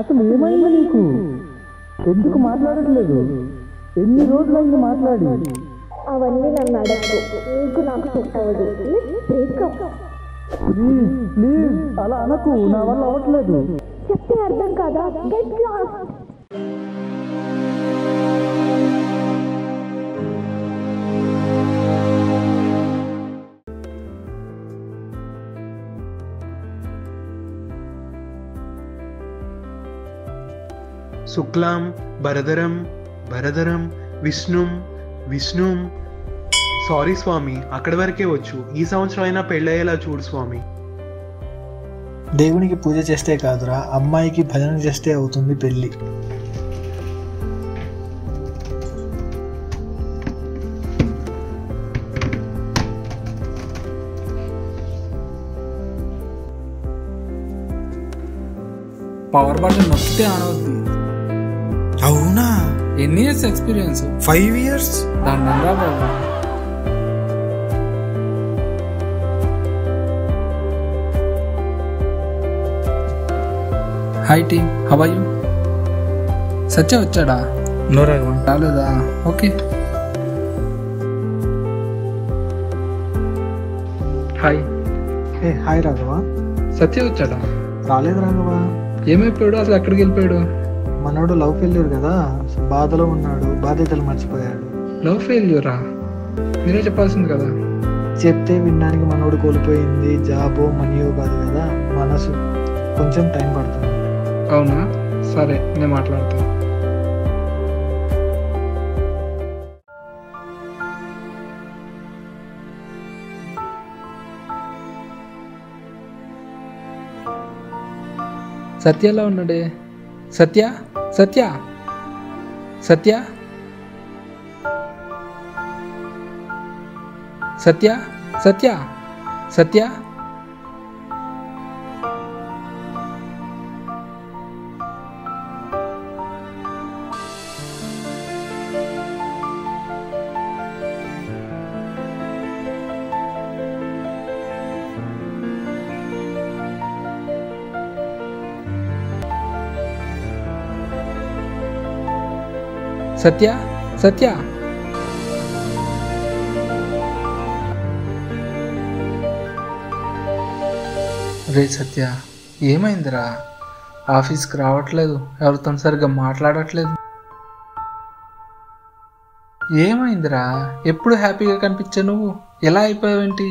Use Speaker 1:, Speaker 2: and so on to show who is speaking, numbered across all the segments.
Speaker 1: అసలు ఏమైంది నీకు? ఎందుకు మాట్లాడట్లేదు? ఎన్ని రోజులైంది మాట్లాడి?
Speaker 2: అవన్నీ నన్ను అడగదు, నీకు నాకు సెట్ అవ్వదు. బ్రేకప్.
Speaker 1: ప్లీజ్ ప్లీజ్ అలా అనకు, నా వల్ల అవ్వట్లేదు.
Speaker 2: చెప్తే అర్థం కాదా? Get lost.
Speaker 3: శుక్లాం భరధరం భరధరం విష్ణుం విష్ణుం. సారీ స్వామి, అక్కడి వరకే వచ్చు. ఈ సంవత్సరం అయినా పెళ్ళయ్యేలా చూడు స్వామి.
Speaker 4: దేవునికి పూజ చేస్తే కాదురా, అమ్మాయికి భజన చేస్తే అవుతుంది పెళ్ళి.
Speaker 5: పవర్ బటన్ నొక్కితే ఆన్ అవుద్ది.
Speaker 4: అవునా?
Speaker 5: ఎన్ని ఇయర్స్ ఎక్స్పీరియన్స్?
Speaker 4: 5 years.
Speaker 5: దాని రా బాబు. Hi team, how are you? Satya వచ్చాడా?
Speaker 4: నో రాఘవ,
Speaker 5: రాలేదా? ఓకే. హాయ్.
Speaker 4: ఏ హాయ్ రాఘవ.
Speaker 5: సత్య వచ్చాడా?
Speaker 4: రాలేదు రాఘవ.
Speaker 5: ఏమైపోయాడు అసలు? ఎక్కడికి వెళ్ళిపోయాడు?
Speaker 4: మనోడు లవ్ ఫెయిల్యూర్ కదా, బాధలో ఉన్నాడు, బాధ్యతలు మర్చిపోయాడు.
Speaker 5: లవ్ ఫెయిల్యూరా? మీరే చెప్పాల్సింది కదా.
Speaker 4: చెప్తే వినడానికి మనోడు కోల్పోయింది జాబో మనీయో కాదు కదా, మనసు. కొంచెం టైం పడుతుంది.
Speaker 5: అవునా? సరే, నేను మాట్లాడతాను. సత్య ఎలా ఉన్నాడే? సత్య సత్య సత్య సత్య సత్య సత్య. సత్య సత్య రే సత్య, ఏమైందిరా? ఆఫీస్కి రావట్లేదు, ఎవరితో సరిగ్గా మాట్లాడట్లేదు. ఏమైందిరా? ఎప్పుడు హ్యాపీగా కనిపించా నువ్వు, ఎలా అయిపోయావేంటి?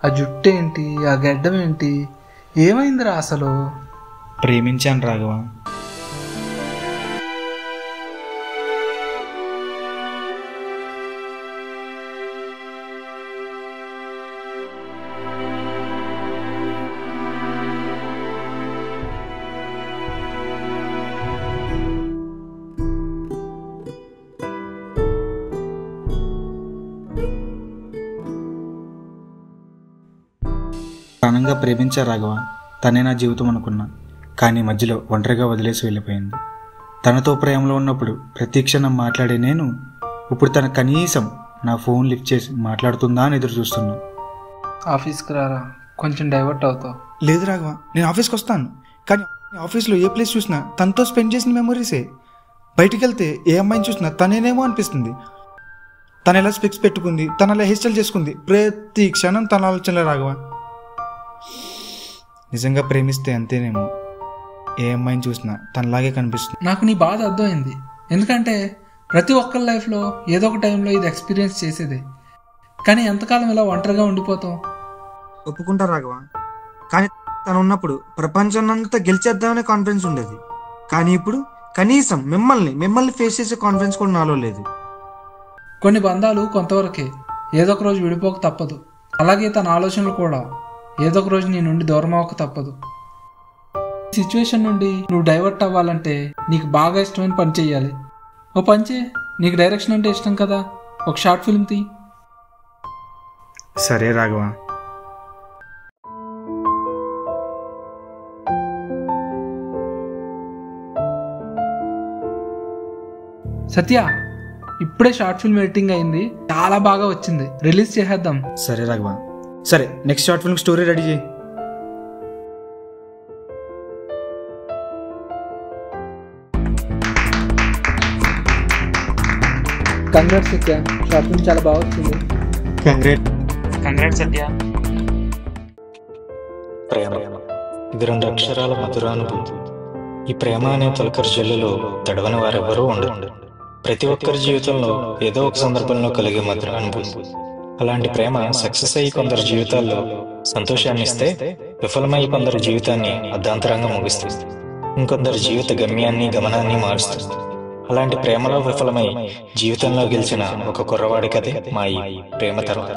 Speaker 5: ఆ జుట్టు ఏంటి, ఆ గడ్డం ఏంటి, ఏమైందిరా అసలు?
Speaker 4: ప్రేమించాను రాఘవ. ప్రాణంగా ప్రేమించా రాఘవ. తనే నా జీవితం అనుకున్నా, కానీ మధ్యలో ఒంటరిగా వదిలేసి వెళ్ళిపోయింది. తనతో ప్రేమలో ఉన్నప్పుడు ప్రతి క్షణం మాట్లాడే నేను ఇప్పుడు తన కనీసం నా ఫోన్ లిఫ్ట్ చేసి మాట్లాడుతుందా అని ఎదురు చూస్తున్నా.
Speaker 5: ఆఫీస్కి రారా, కొంచెం డైవర్ట్ అవుతావు.
Speaker 4: లేదు రాఘవ, నేను ఆఫీస్కి వస్తాను, కానీ ఆఫీస్లో ఏ ప్లేస్ చూసినా తనతో స్పెండ్ చేసిన మెమరీసే. బయటికి వెళ్తే ఏ అమ్మాయిని చూసినా తనేనేమో అనిపిస్తుంది. తను ఎలా స్పెక్స్ పెట్టుకుంది, తను అలా హెయిర్ స్టైల్ చేసుకుంది, ప్రతి క్షణం తన ఆలోచనలే రాఘవ. నిజంగా ప్రేమిస్తే అంతేనేమో, ఏ అమ్మాయిని చూసినా తనలాగే కనిపిస్తుంది.
Speaker 5: నాకు నీ బాధ అర్థమైంది, ఎందుకంటే ప్రతి ఒక్కరి లైఫ్లో ఏదో ఒక టైంలో ఇది ఎక్స్పీరియన్స్ చేసేదే. కానీ ఎంతకాలం ఇలా ఒంటరిగా ఉండిపోతాం?
Speaker 6: ఒప్పుకుంటా రాఘవ, కానీ తను ఉన్నప్పుడు ప్రపంచాన్నంతా గెలిచేద్దామనే కాన్ఫిడెన్స్ ఉండేది. కానీ ఇప్పుడు కనీసం మిమ్మల్ని ఫేస్ చేసే కాన్ఫిడెన్స్ కూడా నాలో లేదు.
Speaker 5: కొన్ని బంధాలు కొంతవరకే, ఏదో ఒక రోజు విడిపోక తప్పదు. అలాగే తన ఆలోచనలు కూడా ఏదో ఒక రోజు నీ నుండి దూరం అవ్వక తప్పదు. ఈ సిచ్యువేషన్ నుండి నువ్వు డైవర్ట్ అవ్వాలంటే నీకు బాగా ఇష్టమైన పని చేయాలి. ఓ పని చే, నీకు డైరెక్షన్ అంటే ఇష్టం కదా, ఒక షార్ట్ ఫిల్మ్ తీ.
Speaker 4: సరే రాఘవ.
Speaker 5: సత్య, ఇప్పుడే షార్ట్ ఫిల్మ్ ఎడిటింగ్ అయింది, చాలా బాగా వచ్చింది, రిలీజ్ చేసేద్దాం.
Speaker 4: సరే రాఘవ. సరే, next short film story ready చేయి.
Speaker 5: కంగ్రాట్స్ సత్య, షాపింగ్ చాలా బాగా వచ్చింది.
Speaker 6: కంగ్రాట్స్ సత్య. ప్రేమ ఇది 2 అక్షరాల మధురానుభూతి. ఈ ప్రేమ అనే తొలకరి జల్లులో తడవని వారెవరూ ఉండరు. ప్రతి ఒక్కరి జీవితంలో ఏదో ఒక సందర్భంలో కలిగే మధురానుభూతి. అలాంటి ప్రేమ సక్సెస్ అయ్యి కొందరు జీవితాల్లో సంతోషాన్ని ఇస్తే, విఫలమై కొందరు జీవితాన్ని అర్ధాంతరంగా ముగిస్తుంది. ఇంకొందరు జీవిత గమనాన్ని మారుస్తుంది. అలాంటి ప్రేమలో విఫలమై జీవితంలో గెలిచిన ఒక కుర్రవాడి కథే మా ఈ ప్రేమ తర్వాత.